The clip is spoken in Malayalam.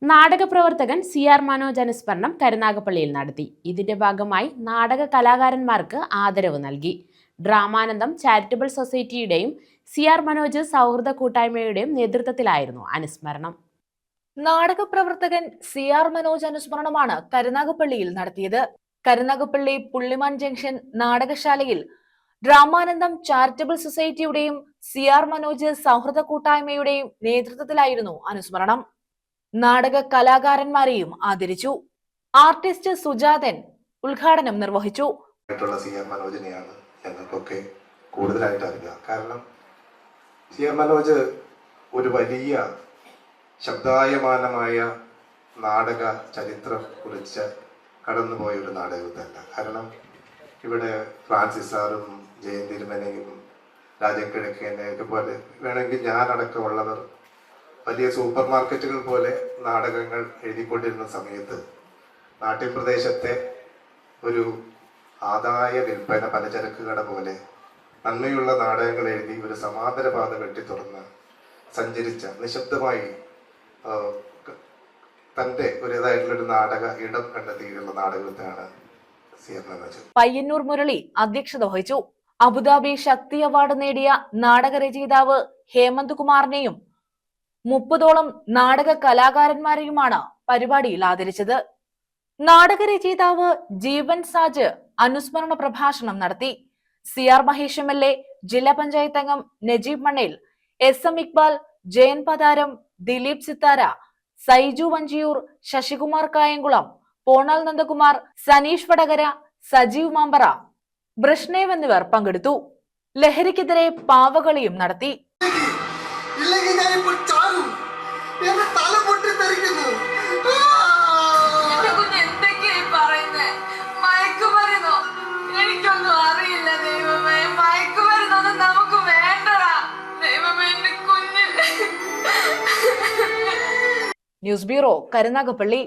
നാടകപ്രവർത്തകൻ CR മനോജ് അനുസ്മരണം കരുനാഗപ്പള്ളിയിൽ നടത്തി. ഇതിന്റെ ഭാഗമായി നാടക കലാകാരന്മാർക്ക് ആദരവ് നൽകി. ഡ്രാമാനന്ദം ചാരിറ്റബിൾ സൊസൈറ്റിയുടെയും CR മനോജ് സൗഹൃദ കൂട്ടായ്മയുടെയും നേതൃത്വത്തിലായിരുന്നു അനുസ്മരണം. നാടകപ്രവർത്തകൻ CR മനോജ് അനുസ്മരണമാണ് കരുനാഗപ്പള്ളിയിൽ നടത്തിയത്. കരുനാഗപ്പള്ളി പുള്ളിമാൻ ജംഗ്ഷൻ നാടകശാലയിൽ ഡ്രാമാനന്ദം ചാരിറ്റബിൾ സൊസൈറ്റിയുടെയും CR മനോജ് സൗഹൃദ കൂട്ടായ്മയുടെയും നേതൃത്വത്തിലായിരുന്നു അനുസ്മരണം. നാടക കലാകാരന്മാരെയും ആദരിച്ചു. ആർട്ടിസ്റ്റ് സുജാതൻ ഉദ്ഘാടനം നിർവഹിച്ചു. CR മനോജിനെയാണ് ഞങ്ങൾക്കൊക്കെ കൂടുതലായിട്ട് അറിയുക. കാരണം CR മനോജ് ഒരു വലിയ ശബ്ദായമാനമായ നാടക ചരിത്രം കുറിച്ച് കടന്നുപോയ ഒരു നാടകത്തല്ല. കാരണം ഇവിടെ ഫ്രാൻസിസ് സാറും ജയൻ തിരുമനയും രാജക്കിഴക്കേനെയൊക്കെ പോലെ വേണമെങ്കിൽ ഞാനടക്കമുള്ളവർ വലിയ സൂപ്പർ മാർക്കറ്റുകൾ പോലെ നാടകങ്ങൾ എഴുതിക്കൊണ്ടിരുന്ന സമയത്ത് നാട്യപ്രദേശത്തെ ഒരു ആദായ വിൽപ്പന പലചരക്ക് കട പോലെ നന്മയുള്ള നാടകങ്ങൾ എഴുതി ഒരു സമാന്തര പാത വെട്ടി തുറന്ന് സഞ്ചരിച്ച നിശബ്ദമായി തന്റെ ഒരുതായിട്ടുള്ളൊരു നാടക ഇടം കണ്ടെത്തിയിട്ടുള്ള നാടകത്താണ് CR മനോജ്. പയ്യന്നൂർ മുരളി അധ്യക്ഷത വഹിച്ചു. അബുദാബി ശക്തി അവാർഡ് നേടിയ നാടകരചയിതാവ് ഹേമന്ത് കുമാറിനെയും 30ഓളം നാടക കലാകാരന്മാരെയുമാണ് പരിപാടിയിൽ ആദരിച്ചത്. നാടകരചയിതാവ് ജീവൻ സാജ് അനുസ്മരണ പ്രഭാഷണം നടത്തി. CR മഹേഷ് MLA, ജില്ലാ പഞ്ചായത്ത് അംഗം നജീബ് മണ്ണേൽ, SM ഇക്ബാൽ, ജയൻ പതാരം, ദിലീപ് സിത്താര, സൈജു വഞ്ചിയൂർ, ശശികുമാർ കായംകുളം, പോണാൽ നന്ദകുമാർ, സനീഷ് വടകര, സജീവ് മാമ്പറ, ബ്രഷ്നേവ് എന്നിവർ പങ്കെടുത്തു. ലഹരിക്കെതിരെ പാവകളിയും നടത്തി. News bureau, Karunagappally.